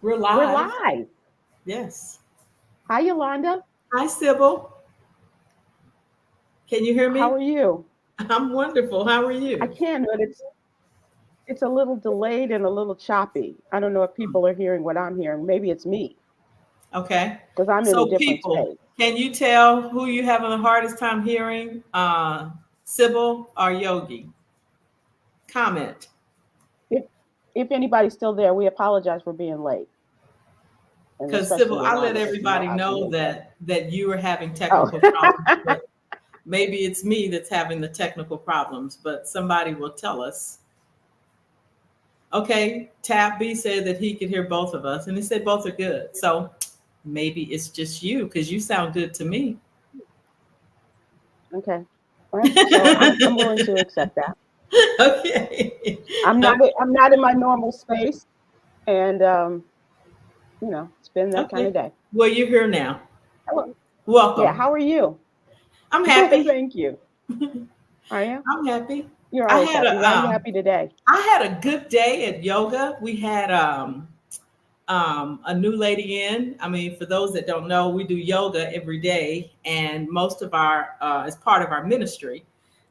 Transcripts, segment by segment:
We're We're live. live. Yes. Hi, Yolanda. Hi, Sybil. Can you hear How me? are you? I'm wonderful. How are I you? can, but it's a little delayed and a little choppy. I don't know if people are hearing what I'm hearing. Maybe it's me Okay. because I'm in a So, different people, space. can you tell who you having the hardest time hearing? Sybil or Yogi? Comment. If if anybody's still there, we apologize for being late, and Because especially Sybil, I let Yolanda because you know everybody how she know is. that you are having Oh, technical problems, but maybe it's me that's having the technical problems, but somebody will tell us. Okay, Tab B said that he could hear both of us, and he said both are good. So maybe it's just you because you sound good to me. okay. All right. So I'm willing to accept that. Okay. I'm not in my normal space, and it's been that kind Okay. of day. Well, you're here now. Hello. Yeah. Welcome. How are you? I'm happy. Thank you. Are you? I'm happy. You're I always had happy. a Why are you happy today? I had a good day at yoga. We had a new lady in. I mean, for those that don't know, we do yoga every day, and most of our as part of our ministry,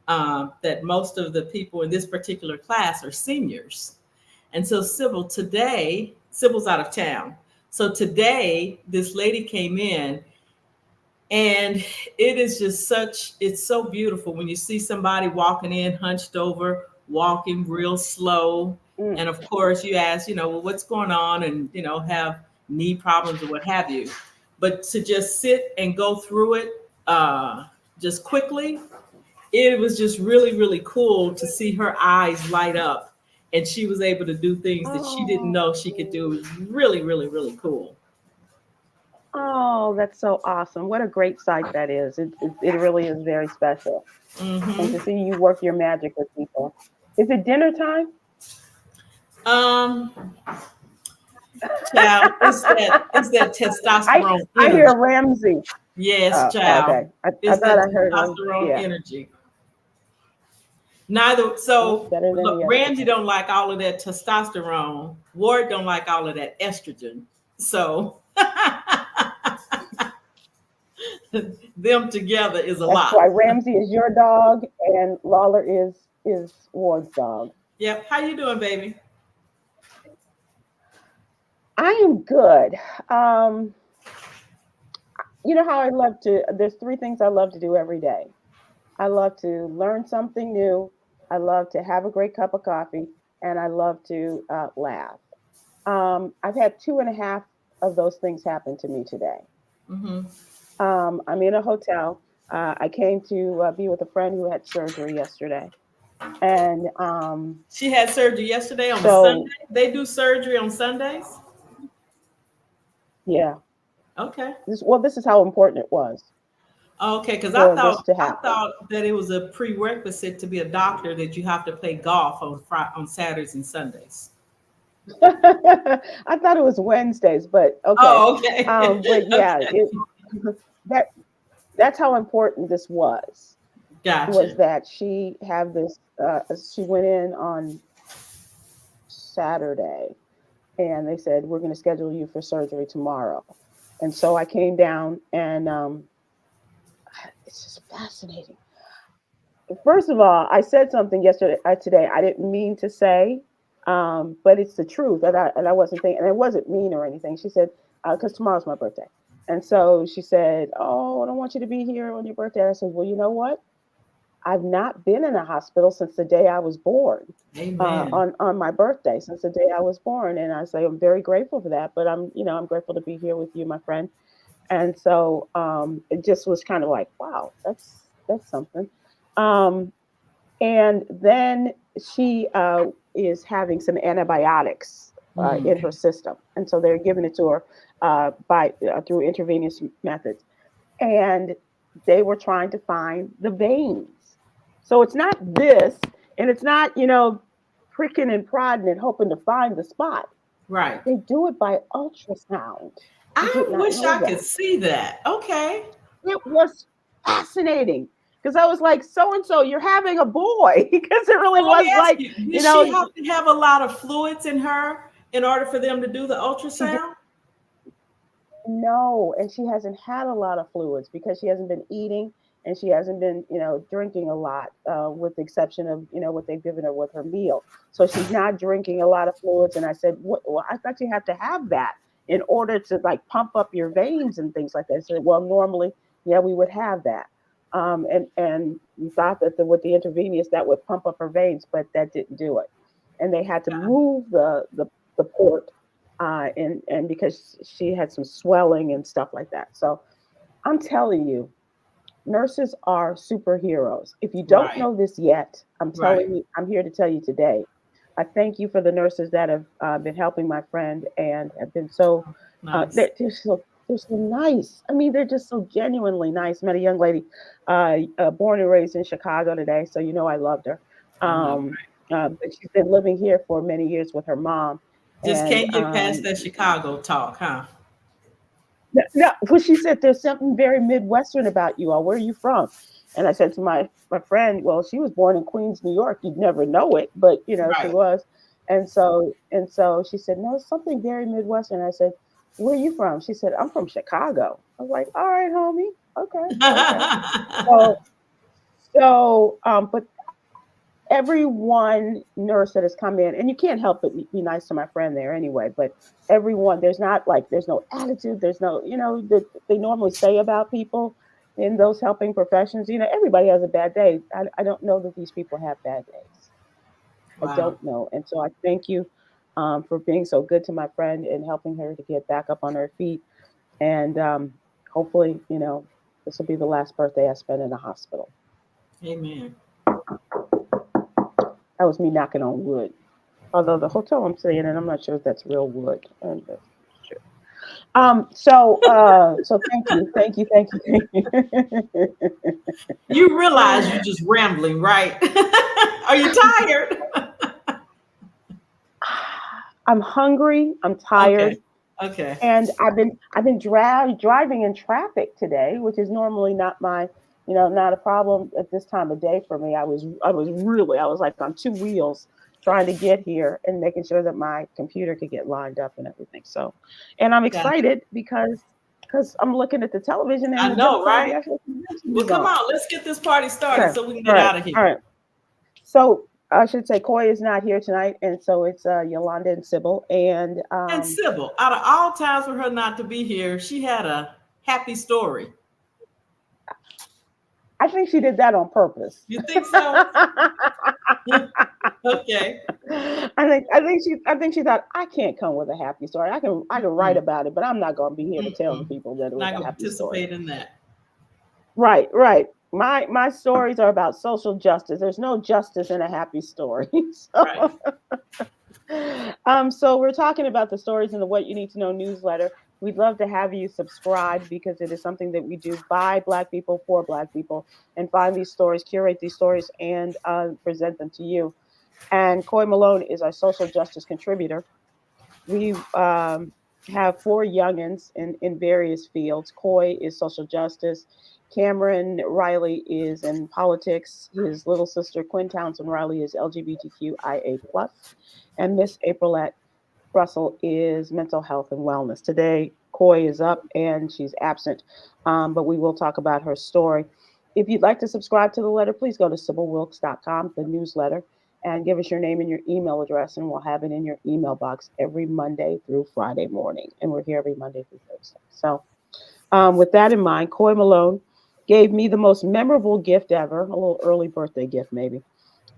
that most of the people in this particular class are seniors. And so Sybil's out of town. So today, this lady came in, and it is just it's so beautiful when you see somebody walking in hunched over, walking real slow. Mm. And of course, you ask, well, what's going on? And, have knee problems or what have you. But to just sit and go through it just quickly, it was just really, really cool to see her eyes light up. And she was able to do things that she didn't Oh, know she could do. It was really, really, really cool. oh, that's so awesome. What a great sight that is. It really is very special. And to Hmm. see you work your magic with people. Is it dinner time? Um, Child, it's that I testosterone I hear energy. Ramsey. Yes, Oh, child. okay. I It's thought that I heard him. testosterone Yeah. energy. Neither Well, so better than look, Ramsey yesterday. don't like all of that testosterone. Ward don't like all of that estrogen. So them together is a That's lot. why Ramsey is your dog and Lawler is Ward's dog. Yep. How you doing, baby? I am good. Um, you know how I love to there's three things I love to do every day. I love to learn something new. I love to have a great cup of coffee, and I love to laugh. I've had two and a half of those things happen to me today. Hmm. I'm in a hotel. I came to be with a friend who had surgery yesterday, and She had surgery yesterday on a Sunday. so They do surgery on Sundays. yeah, Okay. this is how important it was Okay, because I for this thought to I happen. thought that it was a prerequisite to be a doctor that you have to play golf on Saturdays and Sundays. I thought it was Wednesdays, but okay. Oh, okay. But yeah, Okay. that that's how important this was Gotcha. that she went in on Saturday and they said we're going to schedule you for surgery tomorrow. And so I came down and it's just fascinating. First of all, I said something yesterday today I didn't mean to say, but it's the truth, and I wasn't thinking, and it wasn't mean or anything. She said because tomorrow's my birthday, and so she said, "Oh, I don't want you to be here on your birthday." I said, "Well, you know what? I've not been in a hospital since the day I was born, Amen. on my birthday, since the day I was born." And I say I'm very grateful for that, but I'm grateful to be here with you, my friend. And so it just was kind of like, wow, that's something. Um, and then she is having some antibiotics in her Mm. system, and so they're giving it to her by through intravenous methods. And they were trying to find the veins. So it's not this, and it's not pricking and prodding and hoping to find the spot. Right. They do it by ultrasound. I did I not wish know I could that. see that. Okay. It was fascinating because I was like, so and so, you're having a boy because it really Well, let me was ask like, you: you Did she know, have to have a lot of fluids in her in order for them to do the She did. ultrasound? No, and she hasn't had a lot of fluids because she hasn't been eating and she hasn't been, drinking a lot, with the exception of, what they've given her with her meal. So she's not drinking a lot of fluids. And I said, what? Well, I thought you have to have that in order to like pump up your veins and things like that. I said, well, normally, yeah, we would have that. And we thought that with the intravenous that would pump up her veins, but that didn't do it. And they had to Yeah. move the port, and because she had some swelling and stuff like that. So I'm telling you, nurses are superheroes. If you don't Right. know this yet, I'm Right. telling you, I'm here to tell you today. I thank you for the nurses that have been helping my friend and have been so, Nice. they're so nice. I mean, they're just so genuinely nice. Met a young lady, born and raised in Chicago today, so I loved her. I know. Um, but she's been living here for many years with her mom, Just and can't get past that Chicago talk, huh? no, no, well, she said there's something very Midwestern about you all. Where are you from? And I said to my friend, well, she was born in Queens, New York. You'd never know it, but she Right. was. And so she said, no, it's something very Midwestern. I said, where are you from? She said, I'm from Chicago. I was like, all right, homie. Okay, okay. So but everyone nurse that has come in, and you can't help but be nice to my friend there anyway, but everyone, there's no attitude, there's no, that they normally say about people in those helping professions. Everybody has a bad day. I don't know that these people have bad days. I Wow. don't know. And so I thank you, for being so good to my friend and helping her to get back up on her feet. And hopefully, this will be the last birthday I spend in a hospital. Amen. That was me knocking on wood. Although the hotel I'm staying in, I'm not sure if that's real wood. And that's true. So thank you. You realize you're just rambling, right? Are you tired? I'm hungry. I'm Okay. tired, Okay. and I've been driving in traffic today, which is normally not a problem at this time of day for me. I was like on two wheels trying to get here and making sure that my computer could get lined up and everything. So, and I'm Gotcha. excited because I'm looking at the television and I the know, Democratic right? National Convention Well, is come on. on. Let's get this party started Okay, so we can all get right, out of here. all right. So I should say Coy is not here tonight, and so it's Yolanda and Sybil, and And Sybil, out of all times for her not to be here, she had a happy story. I think she did that on purpose. You think so? Okay. I think she thought I can't come with a happy story. I can write Mm-mm, about it, but I'm not going to be here to tell the mm-mm. people that it was Not a gonna happy story. participate in that. Right, right. My stories are about social justice. There's no justice in a happy story. Right. So we're talking about the stories in the What You Need to Know newsletter. We'd love to have you subscribe because it is something that we do by Black people for Black people and find these stories, curate these stories, and present them to you. And Coy Malone is our social justice contributor. We have four youngins in various fields. Coy is social justice. Cameron Riley is in politics. His little sister, Quinn Townsend Riley, is LGBTQIA+. And Miss Aprilette Russell is mental health and wellness. Today, Coy is up and she's absent, but we will talk about her story. If you'd like to subscribe to the letter, please go to sybilwilkes.com, the newsletter, and give us your name and your email address, and we'll have it in your email box every Monday through Friday morning. And we're here every Monday through Thursday. So, with that in mind, Coy Malone gave me the most memorable gift ever, a little early birthday gift, maybe.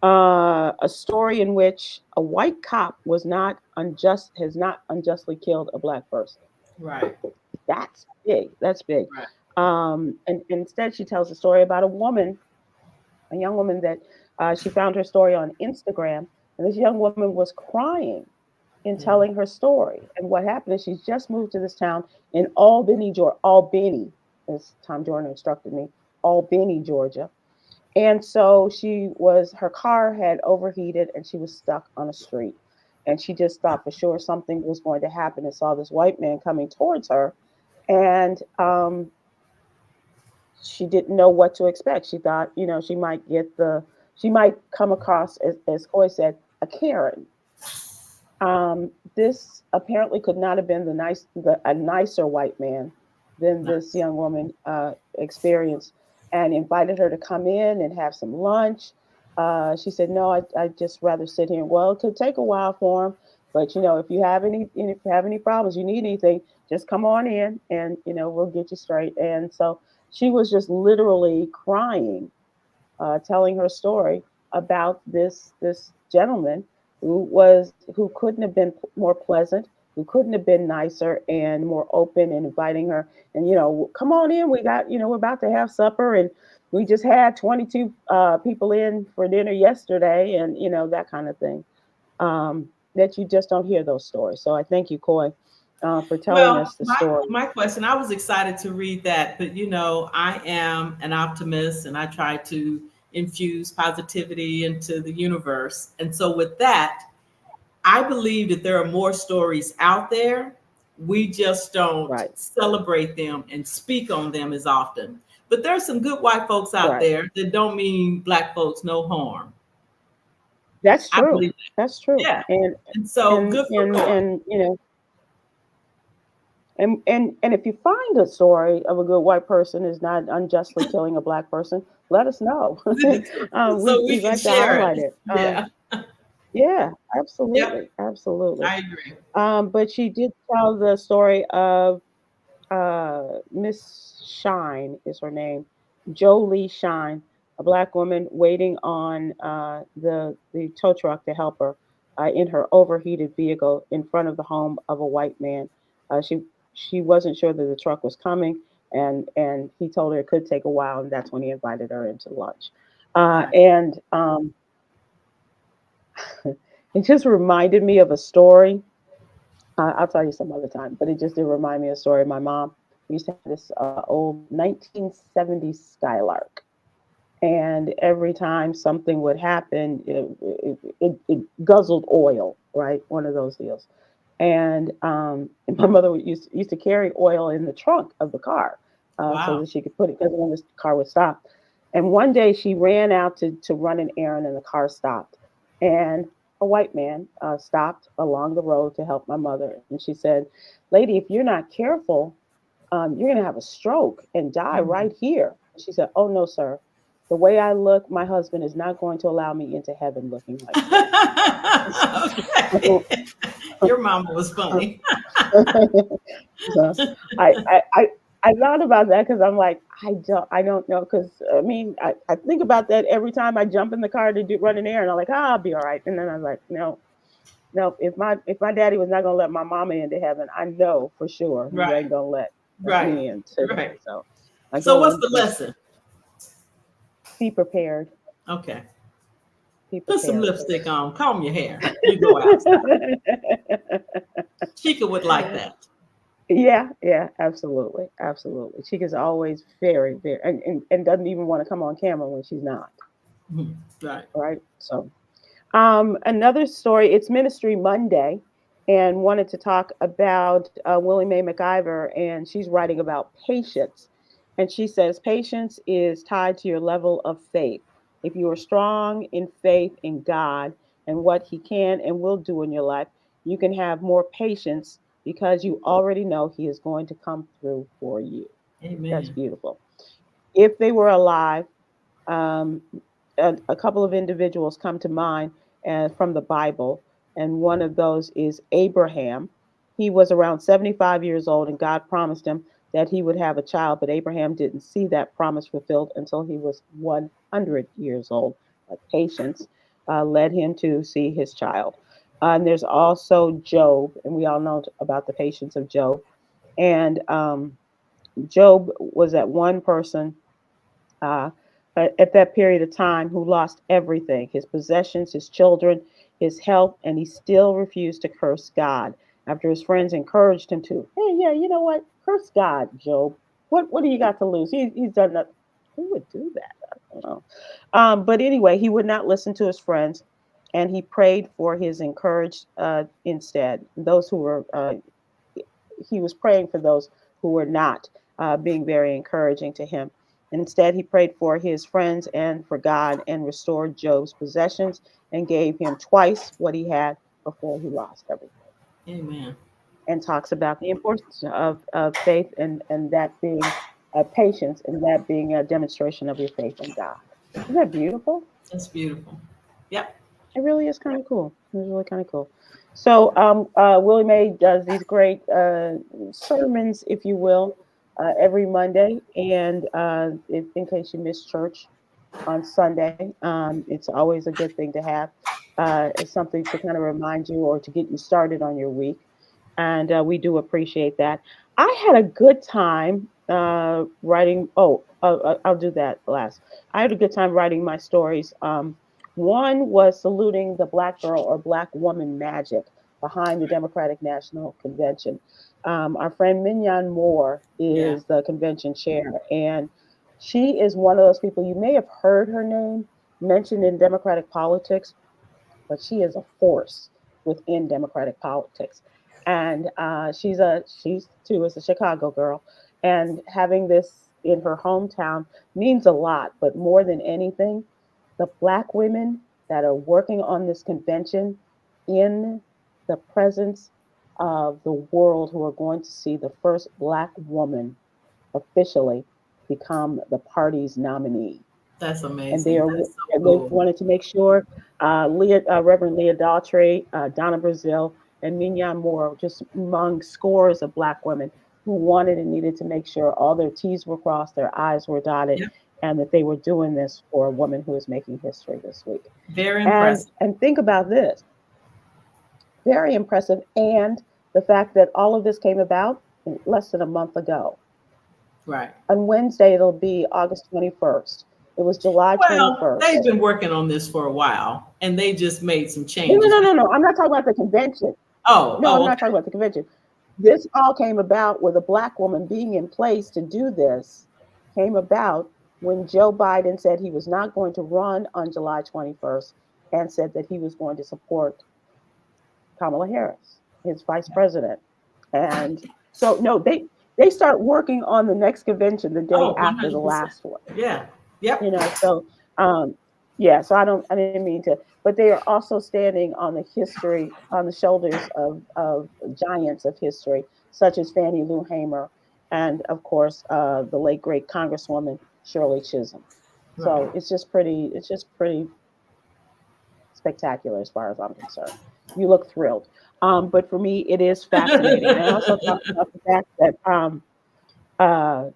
A story in which a white cop has not unjustly killed a Black person. Right. That's big. That's big. Right. And instead, she tells a story about a young woman that she found her story on Instagram, and this young woman was crying in Yeah. telling her story. And what happened is she's just moved to this town in Albany, Georgia. Albany, as Tom Jordan instructed me, Albany, Georgia. And so her car had overheated and she was stuck on a street. And she just thought for sure something was going to happen and saw this white man coming towards her. And she didn't know what to expect. She thought, she might come across, as Coy said, a Karen. This apparently could not have been a nicer white man than this Nice. young woman experienced, and invited her to come in and have some lunch. She said, "No, I just rather sit here." Well, it could take a while for him, but if you have any problems, you need anything, just come on in, and we'll get you straight. And so she was just literally crying, telling her story about this gentleman who couldn't have been more pleasant, who couldn't have been nicer and more open and inviting her. And come on in. We got we're about to have supper, and we just had 22 people in for dinner yesterday, and that kind of thing. That you just don't hear those stories. So I thank you, Coy, for telling Well, us the my story. my question, I was excited to read that, but I am an optimist and I try to infuse positivity into the universe. And so with that, I believe that there are more stories out there. We just don't Right, celebrate them and speak on them as often. But there's some good white folks out right. there that don't mean black folks no harm. That's I true. believe That's that. true. Yeah. And And so and good for and Coy. and and if you find a story of a good white person is not unjustly killing a black person, let us know. So we We'd can like to share it. highlight it. Yeah. Yeah, Yep. absolutely, absolutely. I agree. But she did tell the story of Miss Shine is her name, Jolie Shine, a black woman waiting on the tow truck to help her in her overheated vehicle in front of the home of a white man. She wasn't sure that the truck was coming, and he told her it could take a while, and that's when he invited her into lunch. Right. And It just reminded me of a story. I'll tell you some other time, but it just did remind me of a story. My mom, we used to have this old 1970s Skylark. And every time something would happen, it guzzled oil, right? One of those deals. And my mother used to carry oil in the trunk of the car so Wow. that she could put it, because when the car would stop. And one day she ran out to run an errand, and the car stopped. And a white man stopped along the road to help my mother. And she said, "Lady, if you're not careful, you're going to have a stroke and die Mhm. right here." She said, "Oh, no, sir. The way I look, my husband is not going to allow me into heaven looking like this." Okay. Your mama was funny. So I, I, I, I thought about that because I'm like, I don't know. Because I mean, I think about that every time I jump in the car to run an errand. I'm like, I'll be all right. And then I'm like, no, no. If my daddy was not gonna let my mama into heaven, I know for sure he Right. ain't gonna let Right. me into there. Right. So I So go what's and the just lesson? be prepared. Okay. Be Put some prepared. lipstick on, comb your hair. You go outside. Chica would like that. Yeah, yeah, absolutely, absolutely. She is always very, very, and doesn't even want to come on camera when she's not, Mhm. Right. right? So, another story. It's Ministry Monday, and wanted to talk about Willie Mae McIver, and she's writing about patience, and she says patience is tied to your level of faith. If you are strong in faith in God and what He can and will do in your life, you can have more patience because you already know He is going to come through for you. That's Amen. beautiful. If they were alive, um, a couple of individuals come to mind from the Bible, and one of those is Abraham. He was around 75 years old, and God promised him that he would have a child, but Abraham didn't see that promise fulfilled until he was 100 years old. But patience led him to see his child. And there's also Job, and we all know about the patience of Job. And Job was that one person uh, at that period of time who lost everything, his possessions, his children, his health, and he still refused to curse God after his friends encouraged him to. Hey, yeah, you know what? Curse God, Job. What do you got to lose? He's done that. Who would do that? I don't know. But anyway, he would not listen to his friends, and he prayed for his encouraged instead. Those who were, he was praying for those who were not being very encouraging to him. And instead, he prayed for his friends and for God and restored Job's possessions and gave him twice what he had before he lost everything. Amen. And talks about the importance of faith and that being a patience and that being a demonstration of your faith in God. Isn't that beautiful? That's beautiful. Yep. It really is kind of cool. It's really kind of cool. So Willie Mae does these great sermons, if you will, every Monday. And in case you miss church on Sunday, it's always a good thing to have. It's something to kind of remind you or to get you started on your week. And we do appreciate that. I had a good time writing. I'll do that last. I had a good time writing my stories. One was saluting the Black girl or Black woman magic behind the Democratic National Convention. Our friend Mignon Moore Yeah. is the convention chair, and she is one of those people you may have heard her name mentioned in Democratic politics, but she is a force within Democratic politics. And she's too is a Chicago girl, and having this in her hometown means a lot. But more than anything, the Black women that are working on this convention in the presence of the world who are going to see the first Black woman officially become the party's nominee. That's And amazing. That's so they cool. wanted to make sure Reverend Leah Daughtry, Donna Brazil, and Mignon Moore, just among scores of Black women who wanted and needed to make sure all their T's were crossed, their I's were dotted, Yep. and that they were doing this for a woman who is making history this week. Very And impressive. and think about this, very impressive, and the fact that all of this came about less than a month ago. Right. On Wednesday, it'll be August 21st. It was July Well, they've 21st. been working on this for a while, and they just made some No, no, changes. no, no, no. I'm not talking about the convention. Oh, No, I'm oh, not okay. talking about the convention. This all came about with a Black woman being in place to do this, came about when Joe Biden said he was not going to run on July 21st and said that he was going to support Kamala Harris, his vice president. And so, no, they start working on the next convention the day Oh, after the 100%. last one. Yeah. Yep. So um yeah, so I didn't mean to, but they are also standing on the history on the shoulders of giants of history such as Fannie Lou Hamer and of course the late great Congresswoman Shirley Chisholm. Right. So it's just pretty spectacular as far as I'm concerned. You look thrilled. But for me it is fascinating. And I also talked about the fact that uh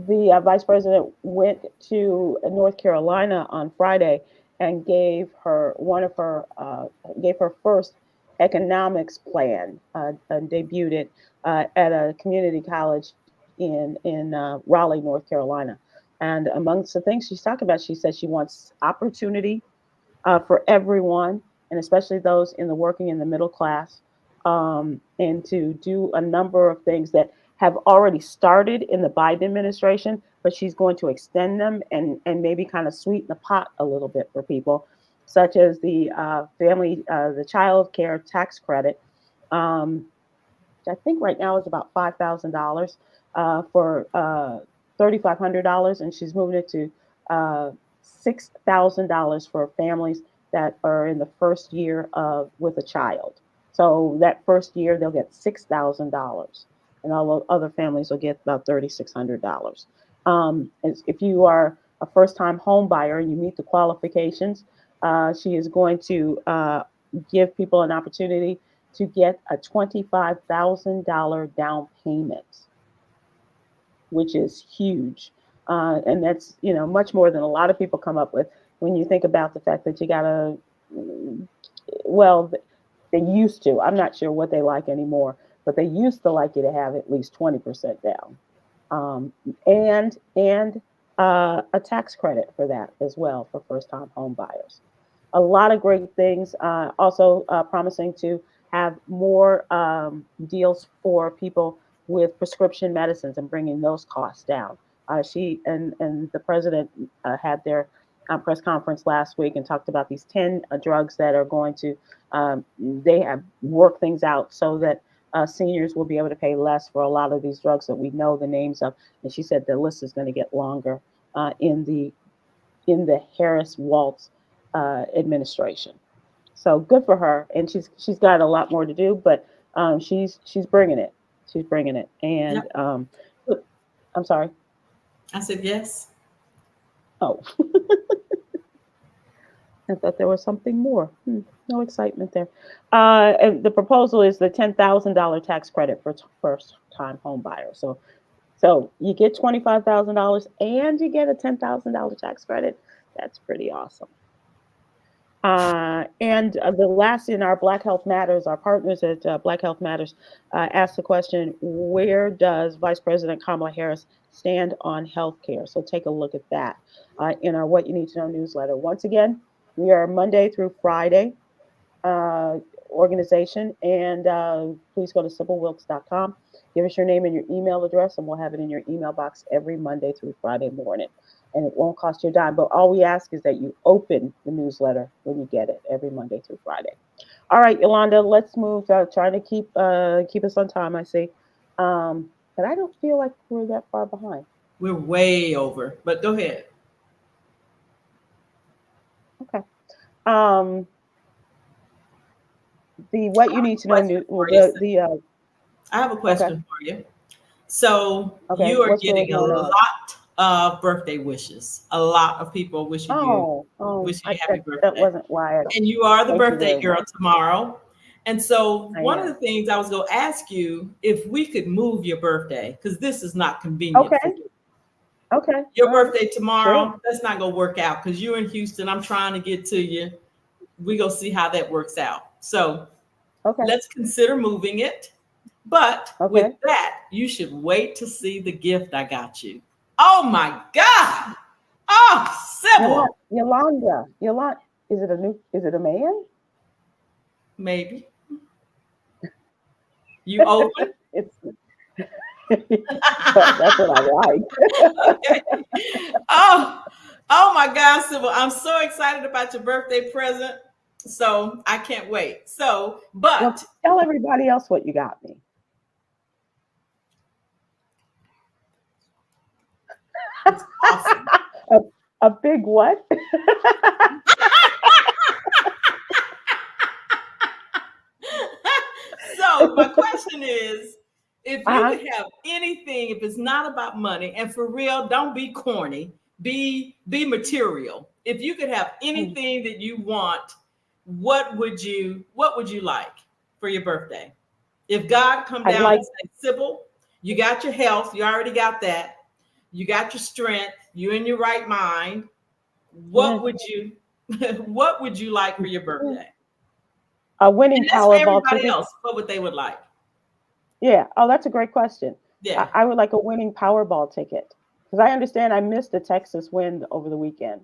the vice president went to North Carolina on Friday and gave her first economics plan and debuted it at a community college in Raleigh, North Carolina. And amongst the things she's talking about, she said she wants opportunity for everyone, and especially those in the working and the middle class, and to do a number of things that have already started in the Biden administration, but she's going to extend them and maybe kind of sweeten the pot a little bit for people, such as the child care tax credit, um, which I think right now is about $5,000 for $3,500, and she's moving it to $6,000 for families that are in the first year of with a child. So that first year they'll get $6,000, and all the other families will get about $3,600. If you are a first-time home buyer and you meet the qualifications, she is going to give people an opportunity to get a $25,000 down payment, which is huge. And that's, much more than a lot of people come up with when you think about the fact that you got to, well, they used to, I'm not sure what they like anymore, but they used to like you to have at least 20% down. Um, and a tax credit for that as well for first time home buyers. A lot of great things. Also promising to have more deals for people with prescription medicines and bringing those costs down. She and the president had their press conference last week and talked about these 10 drugs that are going to, they have worked things out so that seniors will be able to pay less for a lot of these drugs that we know the names of. And she said the list is going to get longer in the Harris Waltz administration. So good for her, and she's got a lot more to do, but she's bringing it. She's bringing it, and Yep. I'm sorry. I said yes. Oh, I thought there was something more. No excitement there. And the proposal is the $10,000 tax credit for first-time home buyers. So you get $25,000 and you get a $10,000 tax credit. That's pretty awesome. And the last in our Black Health Matters, our partners at Black Health Matters asked the question, where does Vice President Kamala Harris stand on healthcare? So take a look at that in our What You Need to Know newsletter. Once again, we are Monday through Friday uh, organization, and please go to sybylwilkes.com. Give us your name and your email address, and we'll have it in your email box every Monday through Friday morning. And it won't cost you a dime, but all we ask is that you open the newsletter when you get it every Monday through Friday. All right, Yolanda, let's move. Trying to keep us on time, I see, but I don't feel like we're that far behind. We're way over, but go ahead. Okay. The What You Need to Know I have a question for you. So okay. you are What's really getting a going on? lot of birthday wishes. A lot of people wishing you happy birthday. That wasn't why. And you are the Thank you birthday very girl much. tomorrow. And so I one am. of the things I was going to ask you, if we could move your birthday, because this is not convenient for Okay. you. Okay. Your birthday tomorrow, Sure. that's not going to work out because you're in Houston. I'm trying to get to you. We're going to see how that works out. So Okay. let's consider moving it. But Okay. with that, you should wait to see the gift I got you. Oh my God. Oh, Sybil. Yolanda, is it a man? Maybe. You open? It's that's what I like. Okay. Oh my God, Sybil. I'm so excited about your birthday present. So I can't wait. So, but Well, tell everybody else what you got me. it's awesome. A big what? So my question is, if you Uh-huh. could have anything, if it's not about money, and for real, don't be corny, be material. If you could have anything that you want, what would you like for your birthday? If God come I'd down like and say, Sybil, you got your health, you already got that, you got your strength, you're in your right mind. What would you what would you like for your birthday? a winning And that's for Powerball everybody ticket. else. What would they would like? Yeah. Oh, that's a great question. Yeah. I would like a winning Powerball ticket because I understand I missed the Texas win over the weekend.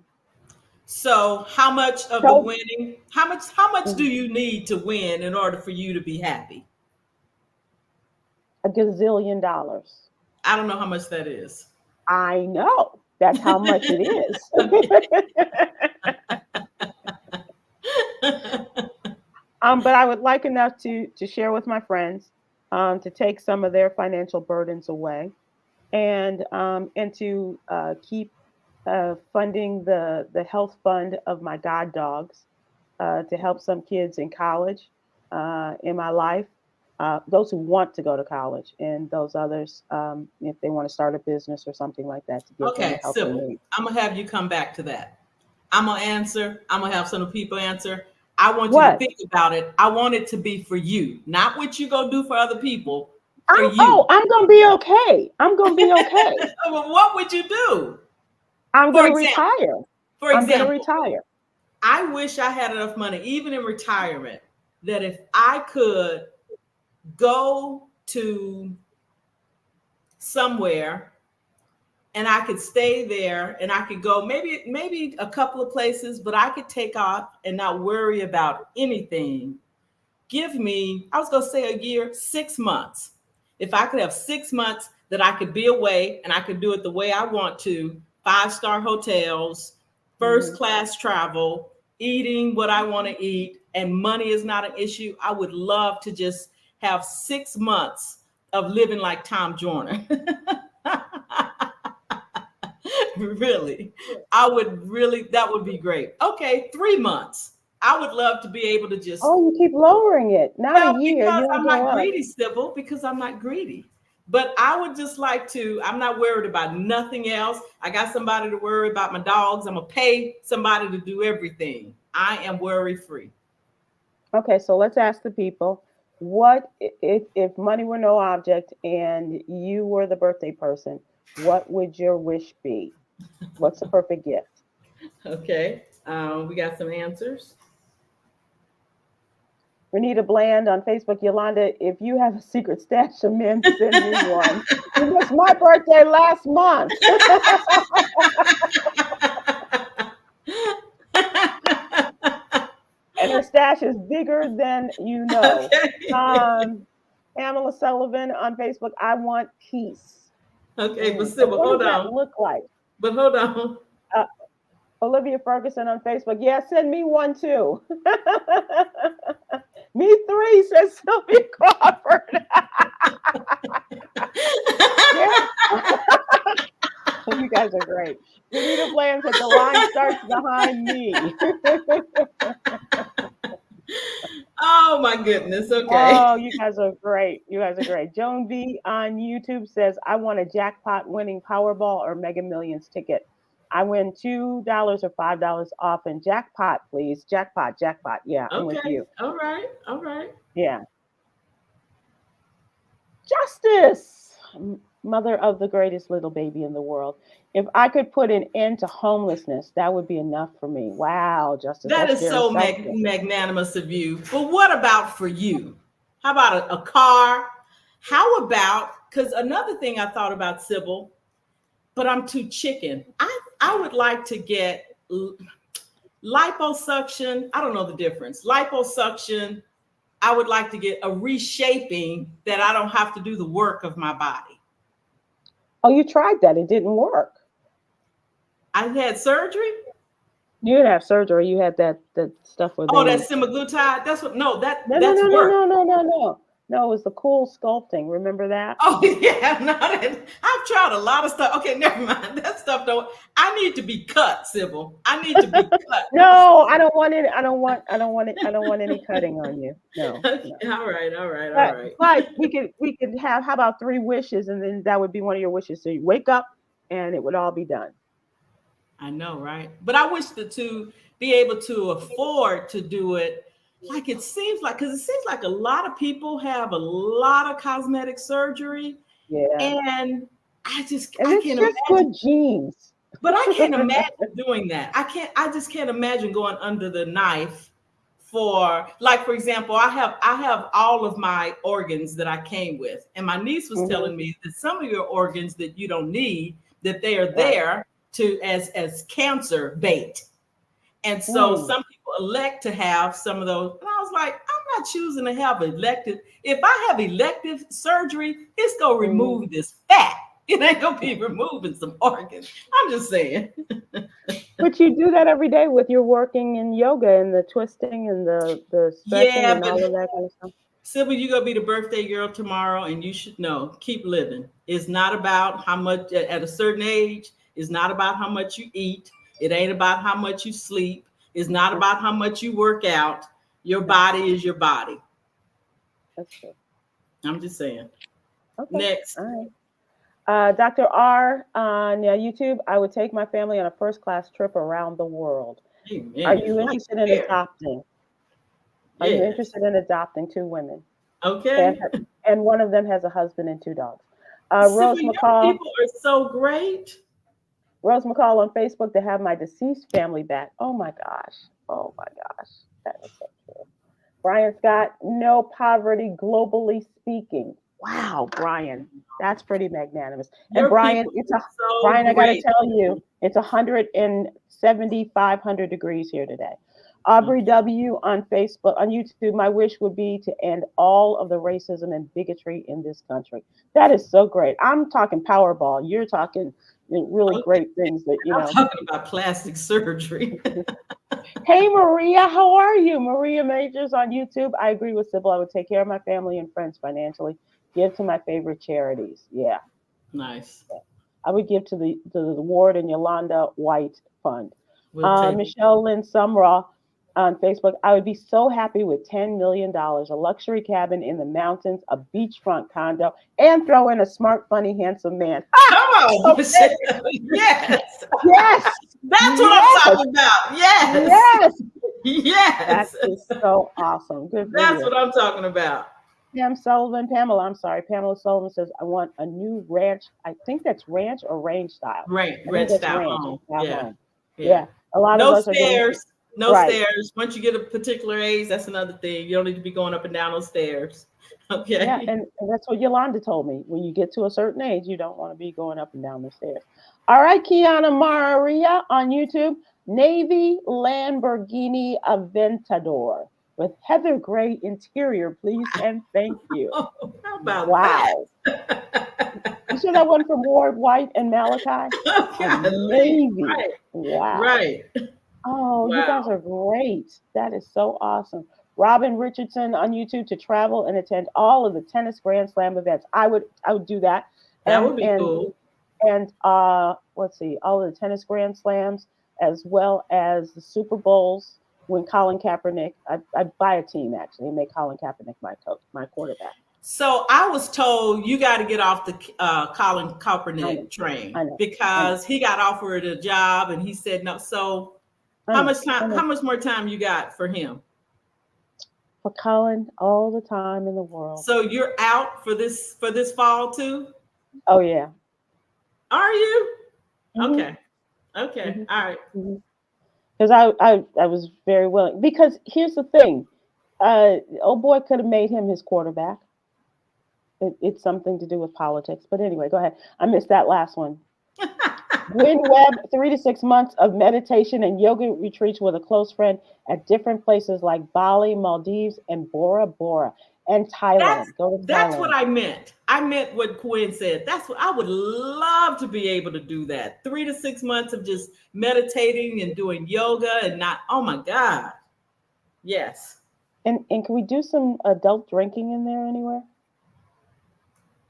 So how much of the So winning, how much do you need to win in order for you to be happy? $1 gazillion. I don't know how much that is. I know. That's how much it is. But I would like enough to share with my friends, to take some of their financial burdens away, and to keep funding the health fund of my god dogs, to help some kids in college, in my life, those who want to go to college, and those others, if they want to start a business or something like that, to give them the Okay, help they Sybil, need. I'm gonna have you come back to that. I'm gonna answer. I'm gonna have some people answer. I want you to What? think about it. I want it to be for you, not what you go do for other people. For you. I'm gonna be okay. I'm gonna be okay. Well, what would you do? I'm For gonna example, retire. for I'm gonna example, retire. I wish I had enough money, even in retirement, that if I could go to somewhere and I could stay there and I could go maybe a couple of places, but I could take off and not worry about anything. Give me, I was going to say a year, 6 months. If I could have 6 months that I could be away and I could do it the way I want to, 5-star hotels, first class travel, eating what I want to eat, and money is not an issue, I would love to just have 6 months of living like Tom Joyner. Really, that would be great. Okay, 3 months. I would love to be able to just. Oh, you keep lowering it. Not a Well, year. because You don't I'm go not up. greedy, Sybil, because I'm not greedy. But I would just like to, I'm not worried about nothing else. I got somebody to worry about my dogs. I'm going to pay somebody to do everything. I am worry free. Okay, so let's ask the people. What if money were no object and you were the birthday person? What would your wish be? What's the perfect gift? Okay. We got some answers. Renita Bland on Facebook. Yolanda, if you have a secret stash of men, send me one. It was my birthday last month. And her stash is bigger than you know. Okay. Pamela Sullivan on Facebook. I want peace. Okay, but And Sybil, what hold does that on. look like? But hold on. Uh, Olivia Ferguson on Facebook. Yeah, send me one too. Me three, says Sylvia Crawford. Yeah. You guys are great. Renita Bland said the line starts behind me. Oh my goodness. Okay. Oh, you guys are great. You guys are great. Joan V on YouTube says, I want a jackpot winning Powerball or Mega Millions ticket. I win $2 or $5 off and jackpot, please. Jackpot, jackpot. Yeah, I'm with Okay. you. All right. All right. Yeah. Justice, mother of the greatest little baby in the world. If I could put an end to homelessness, that would be enough for me. Wow, Justice, That that's is very so selfless. magnanimous of you. But what about for you? How about a car? How about, because another thing I thought about, Sybil, but I'm too chicken. I would like to get liposuction. I don't know the difference. Liposuction. I would like to get a reshaping that I don't have to do the work of my body. Oh, you tried that. It didn't work. I had surgery. You didn't have surgery. You had that stuff where Oh, they. that's semaglutide. That's what. No, No, no, that's no, no, work. no, no, no, no. No, it was the cool sculpting. Remember that? Oh yeah, no, I've tried a lot of stuff. Okay, never mind. That stuff don't. I need to be cut, Sybil. I need to be cut. No, I don't want it. I don't want. I don't want it. I don't want any cutting on you. No, Okay, no. all right, all right, all But right. but we could have. How about 3 wishes, and then that would be one of your wishes. So you wake up, and it would all be done. I know, right? But I wish to be able to afford to do it. Like it seems like, because it seems like a lot of people have a lot of cosmetic surgery, Yeah, and and I it's can't just imagine. good genes. But I can't imagine doing that. I just can't imagine going under the knife for, like, for example, I have all of my organs that I came with. And my niece was Hmm. telling me that some of your organs that you don't need, that they are Right. there to as cancer bait. And so Mm. some people elect to have some of those. And I was like, I'm not choosing to have elective. If I have elective surgery, it's gonna Hmm. remove this fat. It ain't gonna be removing some organs. I'm just saying. But you do that every day with your working in yoga and the twisting and the stretching Yeah, and but all of that kind of stuff. Sybil, you're gonna be the birthday girl tomorrow, and you should know, keep living. It's not about how much at a certain age, it's not about how much you eat, it ain't about how much you sleep, it's not That's about how much you work out. Your that's body is your body. that's true. I'm just saying. Okay. All Next. right. Dr. R on YouTube. I would take my family on a first class trip around the world. Are Amen. you Like interested in where? adopting? Are you Yes. interested in adopting 2 women? And Okay. and one of them has a husband and 2 dogs. Sybil, Rose your McCall. people are so great. Rose McCall on Facebook to have my deceased family back. Oh my gosh. Oh my gosh. That is so true. Brian Scott, no poverty globally speaking. Wow, Brian, that's pretty magnanimous. And Your Brian, people it's a are so Brian, I gotta great. tell you, it's 175 degrees here today. Aubrey Okay. W on Facebook, on YouTube, my wish would be to end all of the racism and bigotry in this country. That is so great. I'm talking Powerball. You're talking really Okay. great things that you I'm know. talking about plastic surgery. Hey Maria, how are you? Maria Majors on YouTube. I agree with Sybil. I would take care of my family and friends financially. Give to my favorite charities. Yeah, Nice. I would give to the Ward and Yolanda White Fund. We'll take it. Michelle Lynn Sumraw. on Facebook. I would be so happy with $10 million, a luxury cabin in the mountains, a beachfront condo, and throw in a smart, funny, handsome man. Come on, Michelle. Yes. Yes. That's what Yes. I'm talking about. Yes. Yes. Yes. That is so awesome. Good for That's you. what I'm talking about. Pamela Sullivan says, I want a new ranch. I think that's ranch or range style. Ranch Ranch style home. Yeah. home. Yeah. A lot No of us are getting stairs. No right. stairs. Once you get a particular age, that's another thing. You don't need to be going up and down those stairs. Okay. Yeah, and that's what Yolanda told me. When you get to a certain age, you don't want to be going up and down the stairs. All right, Kiana Maria on YouTube. Navy Lamborghini Aventador with heather gray interior, please and thank you. Oh, how about Wow. that? You saw that one from Ward White and Malachi? Navy. Right. Wow. Right. Oh, Wow. you guys are great. That is so awesome. Robin Richardson on YouTube to travel and attend all of the tennis Grand Slam events. I would do that. That would be cool. And let's see, all of the tennis Grand Slams as well as the Super Bowls when Colin Kaepernick. I'd buy a team actually and make Colin Kaepernick my coach, my quarterback. So I was told you got to get off the Colin Kaepernick train because he got offered a job and he said no. So how much time? How much more time you got for him? For Colin, all the time in the world. So you're out for this fall too? Oh yeah. Are you? Mm-hmm. Okay. Okay. All right. Because I was very willing. Because here's the thing, old boy could have made him his quarterback. It's something to do with politics. But anyway, go ahead. I missed that last one. Win Webb, 3 to 6 months of meditation and yoga retreats with a close friend at different places like Bali, Maldives, and Bora Bora, and Thailand. That's what I meant. I meant what Quinn said. That's what I would love to be able to do that. 3 to 6 months of just meditating and doing yoga and not, oh my God. Yes. And can we do some adult drinking in there anywhere?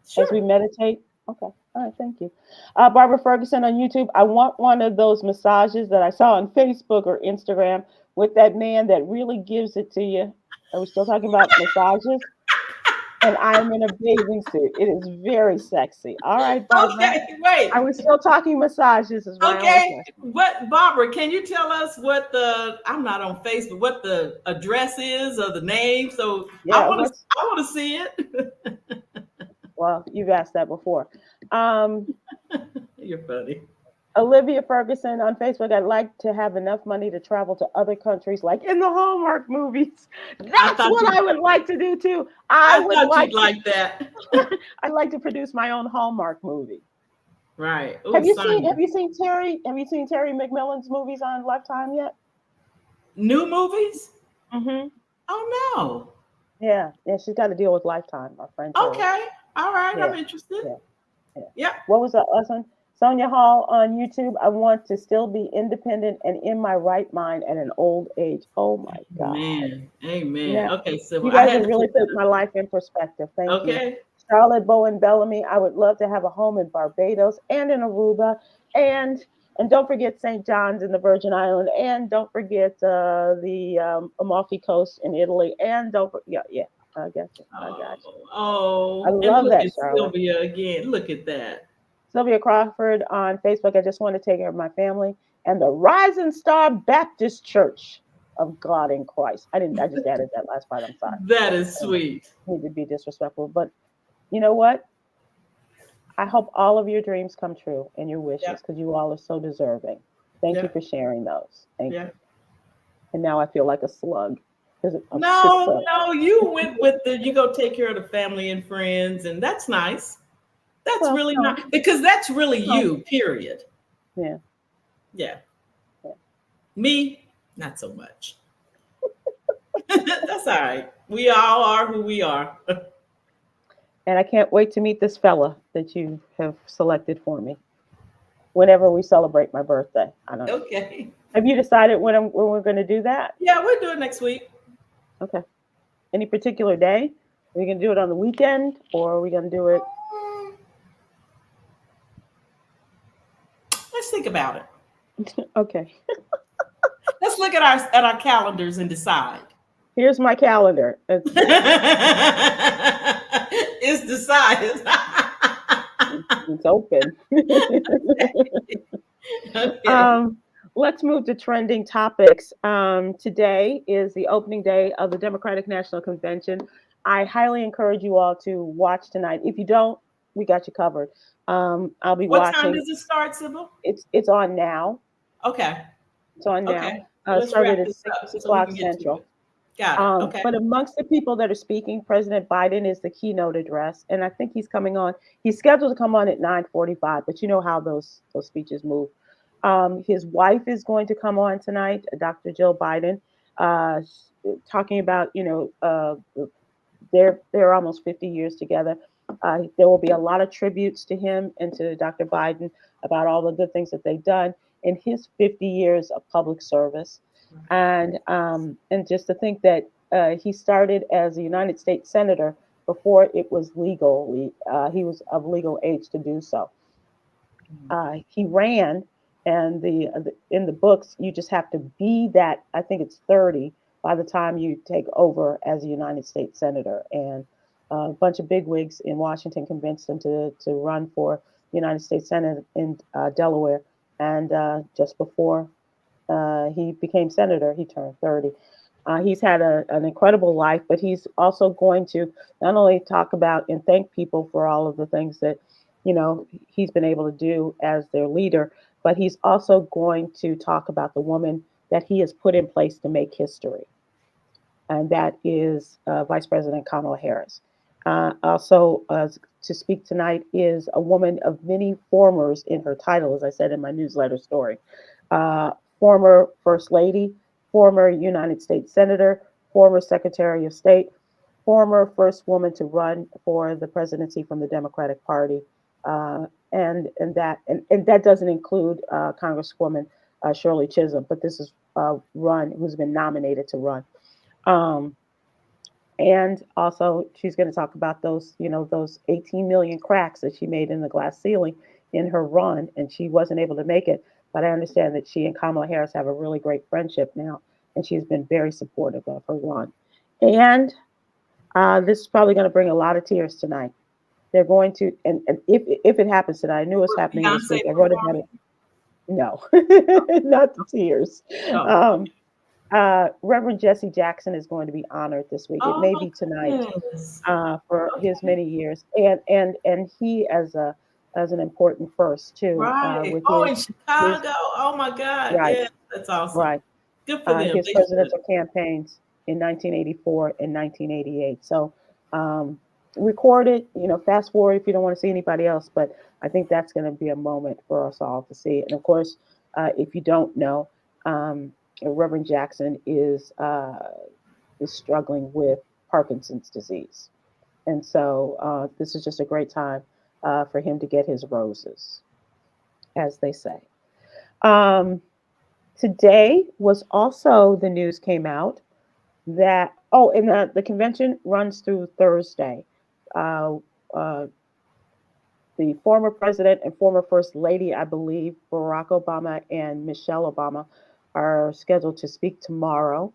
Sure. As we meditate? Okay. All right. Thank you. Barbara Ferguson on YouTube. I want one of those massages that I saw on Facebook or Instagram with that man that really gives it to you. Are we still talking about massages? And I'm in a bathing suit. It is very sexy. All right, Barbara. Okay, wait. Are we still talking massages? Okay. What, Barbara, can you tell us what I'm not on Facebook, what the address is or the name? So yeah, I want to see it. Well, you've asked that before. You're funny. Olivia Ferguson on Facebook. I'd like to have enough money to travel to other countries, like in the Hallmark movies. That's what I would like to do too. I would like that. I'd like to produce my own Hallmark movie. Right. Ooh, have you seen Terry McMillan's movies on Lifetime yet? New movies? Mm-hmm. Oh no. Yeah, she's got to deal with Lifetime, our friend. Okay. All right. Yeah. I'm interested. Yeah. What was that last one? Sonia Hall on YouTube. I want to still be independent and in my right mind at an old age. Oh my God. Amen. Yeah. Okay, so you guys have really put my life in perspective. Thank you. Okay. Charlotte Bowen Bellamy. I would love to have a home in Barbados and in Aruba, and don't forget St. John's in the Virgin Islands, and don't forget the Amalfi Coast in Italy, and don't forget, I got you. Oh, I love that, Charlotte. Sylvia again. Look at that. Sylvia Crawford on Facebook. I just want to take care of my family and the Rising Star Baptist Church of God in Christ. I just added that last part. I'm sorry. That is sweet. I need to be disrespectful, but you know what? I hope all of your dreams come true and your wishes, because you all are so deserving. Thank you for sharing those. Thank you. And now I feel like a slug. No, you went with you go take care of the family and friends, and that's nice. That's really nice, because that's really you, period. Yeah. Me, not so much. That's all right. We all are who we are. And I can't wait to meet this fella that you have selected for me whenever we celebrate my birthday. I don't know. Okay. Have you decided when we're going to do that? Yeah, we'll do it next week. Okay. Any particular day? Are we going to do it on the weekend, or are we going to do it? Let's think about it. Okay. Let's let's look at our calendars and decide. Here's my calendar. It's decided. It's open. Okay. Let's move to trending topics. Today is the opening day of the Democratic National Convention. I highly encourage you all to watch tonight. If you don't, we got you covered. I'll be What watching. time does it start, Sybil? It's on now. Okay. It's on now. Okay. So let's Started wrap at this 6 up so we o'clock can get to Central. it. Got it. Okay. But amongst the people that are speaking, President Biden is the keynote address, and I think he's coming on. He's scheduled to come on at 9:45, but you know how those speeches move. His wife is going to come on tonight, Dr. Jill Biden, talking about they're almost 50 years together. There will be a lot of tributes to him and to Dr. Biden about all the good things that they've done in his 50 years of public service. And just to think that he started as a United States Senator before it was legal. He was of legal age to do so. He ran, and in the books, you just have to be that. I think it's 30 by the time you take over as a United States Senator. And a bunch of bigwigs in Washington convinced him to run for the United States Senate in Delaware. And just before he became senator, he turned 30. He's had an incredible life, but he's also going to not only talk about and thank people for all of the things that he's been able to do as their leader, but he's also going to talk about the woman that he has put in place to make history, and that is Vice President Kamala Harris. Also, to speak tonight is a woman of many formers in her title, as I said in my newsletter story. Former First Lady, former United States Senator, former Secretary of State, former first woman to run for the presidency from the Democratic Party, and that doesn't include Congresswoman Shirley Chisholm, but this is who's been nominated to run. And also, she's going to talk about those 18 million cracks that she made in the glass ceiling in her run, and she wasn't able to make it. But I understand that she and Kamala Harris have a really great friendship now, and she's been very supportive of her run. And this is probably going to bring a lot of tears tonight. They're going to, and if it happens tonight, I knew it was happening this week. I wrote about it. No, not the tears. Oh. Reverend Jesse Jackson is going to be honored this week. It may be tonight for his many years, and he as an important first too. Right. In Chicago. Oh my God. Right. Yeah, that's awesome. Right. Good for them. His presidential campaigns in 1984 and 1988. So record it. Fast forward if you don't want to see anybody else. But I think that's going to be a moment for us all to see. And of course, if you don't know, Reverend Jackson is struggling with Parkinson's disease, and so this is just a great time for him to get his roses, as they say. Today was also the news came out that the convention runs through Thursday. The former president and former first lady, I believe, Barack Obama and Michelle Obama, are scheduled to speak tomorrow.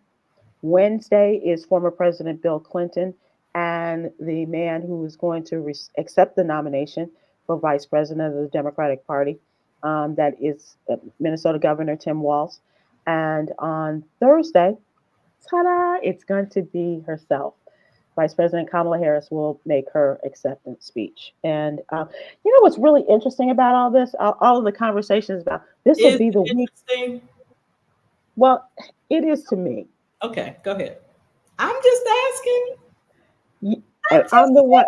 Wednesday is former President Bill Clinton and the man who is going to accept the nomination for vice president of the Democratic Party. That is Minnesota Governor Tim Walz. And on Thursday, ta-da, it's going to be herself. Vice President Kamala Harris will make her acceptance speech. And what's really interesting about all this, all of the conversations about this will be the week. Well, it is to me. Okay, go ahead. I'm just asking. I'm the one.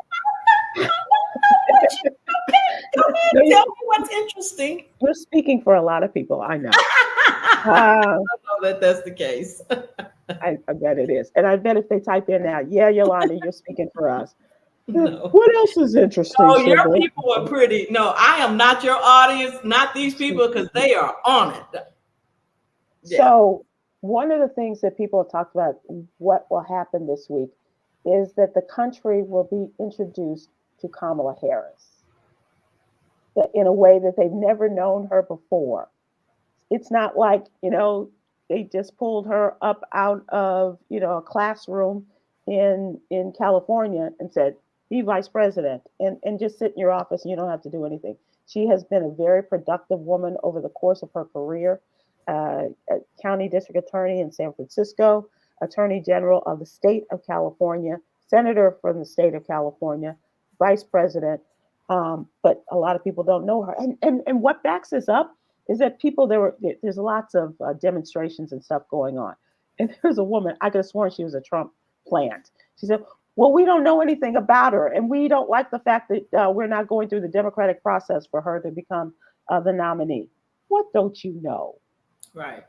Okay, go ahead. Tell me what's interesting. We're speaking for a lot of people, I know. I know that's the case. I bet it is. And I bet if they type in now, yeah, Yolanda, you're speaking for us. No. What else is interesting? Oh, your people are pretty. No, I am not your audience, not these people, because they are on it. Yeah. So one of the things that people have talked about, what will happen this week, is that the country will be introduced to Kamala Harris in a way that they've never known her before. It's not like, they just pulled her up out of, a classroom in California and said, be vice president and just sit in your office and you don't have to do anything. She has been a very productive woman over the course of her career. A county district attorney in San Francisco, attorney general of the state of California, senator from the state of California, vice president. But a lot of people don't know her. And what backs this up is that there's lots of demonstrations and stuff going on. And there's a woman, I could have sworn she was a Trump plant. She said, well, we don't know anything about her. And we don't like the fact that we're not going through the democratic process for her to become the nominee. What don't you know? Right.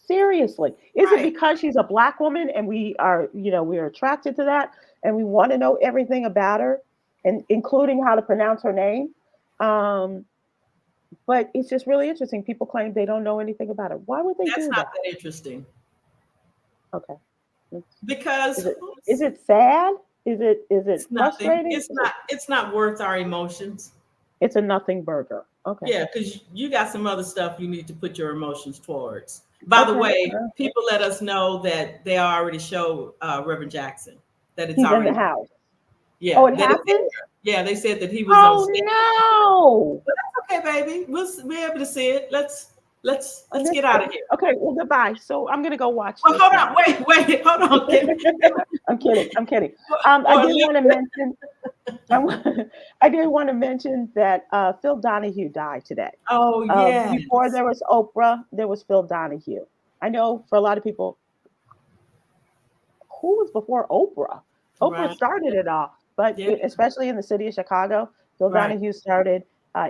Seriously. Is it because she's a Black woman and we're attracted to that and we want to know everything about her, and including how to pronounce her name? But it's just really interesting. People claim they don't know anything about her. Why would they do that? That's not that interesting. Okay. Because is it sad? Is it frustrating? It's not worth our emotions. It's a nothing burger. Okay. Yeah, because you got some other stuff you need to put your emotions towards. By the way, people let us know that they already showed Reverend Jackson that it's already in the house. Yeah. Oh, it happened? Yeah, they said that he was on stage. No. But that's okay, baby. We'll be able to see it. Let's get out of here. Okay, well, goodbye. So I'm gonna go watch. Well, hold on. Wait, hold on. I'm kidding. I did want to mention that Phil Donahue died today. Oh, yeah. Before there was Oprah, there was Phil Donahue. I know for a lot of people, who was before Oprah? Oprah started it all, but especially in the city of Chicago, Phil Donahue started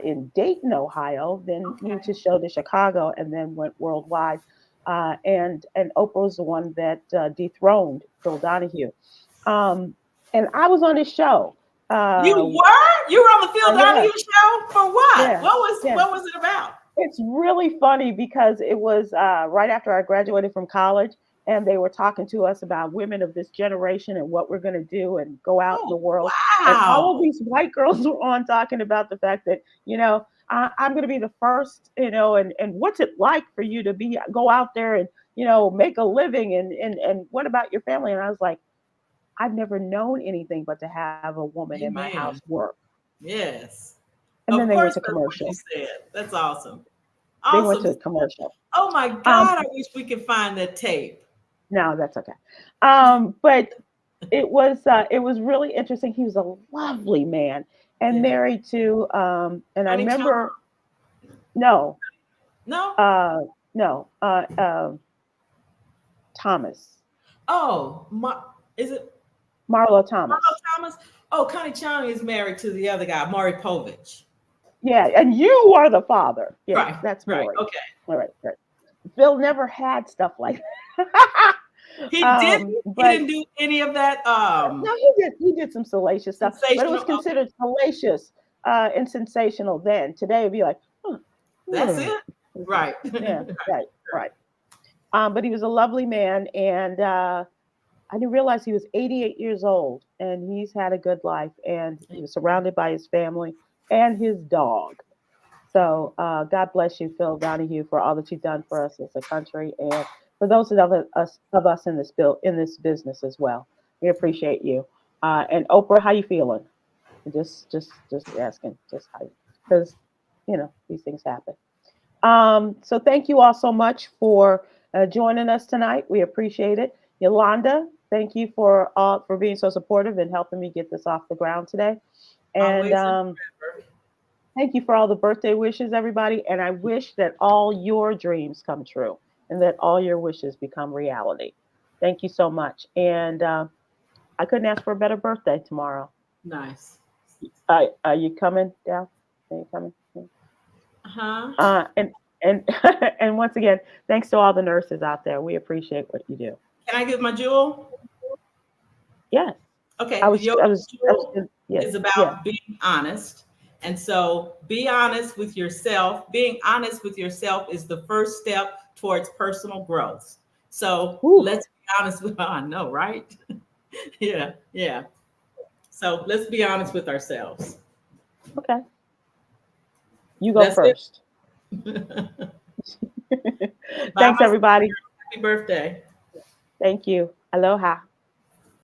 in Dayton, Ohio, then moved to show to Chicago, and then went worldwide. And Oprah was the one that dethroned Phil Donahue. And I was on his show. You were? You were on the Phil Donahue show? For what? Yeah. What was it about? It's really funny because it was right after I graduated from college, and they were talking to us about women of this generation and what we're going to do and go out in the world. Wow. And all of these white girls were on talking about the fact that, I'm going to be the first, and what's it like for you to go out there and, make a living and what about your family? And I was like, I've never known anything but to have a woman in my house work. Yes. And then they went to commercial. That's awesome. They went to commercial. Oh my God, I wish we could find that tape. No, that's okay. But it was really interesting. He was a lovely man and married to and I remember Thomas. Oh, is it Marlo Thomas? Marlo Thomas. Oh, Connie Chung is married to the other guy, Maury Povich. Yeah, and you are the father. Yeah, right, that's Maury. Right. Okay. All right. Phil never had stuff like that. He didn't do any of that. No, he did some salacious stuff, but it was considered salacious and sensational then. Today it'd be like, that's it. Right. Yeah. Right. But he was a lovely man, and I didn't realize he was 88 years old, and he's had a good life, and he was surrounded by his family and his dog. So God bless you, Phil Donahue, for all that you've done for us as a country, and for those of us in this business as well. We appreciate you. And Oprah, how you feeling? Just asking, just how, because these things happen. So thank you all so much for joining us tonight. We appreciate it. Yolanda, thank you for being so supportive and helping me get this off the ground today. And thank you for all the birthday wishes, everybody. And I wish that all your dreams come true and that all your wishes become reality. Thank you so much. And I couldn't ask for a better birthday tomorrow. Nice. Are you coming down? Are you coming? Uh-huh. And once again, thanks to all the nurses out there. We appreciate what you do. Can I get my jewel? Yes. Okay. Yes. Is about being honest. And so be honest with yourself. Being honest with yourself is the first step towards personal growth. So let's be honest with, I know, right? Yeah. So let's be honest with ourselves. Okay. You go first. Thanks, everybody. Happy birthday. Thank you. Aloha.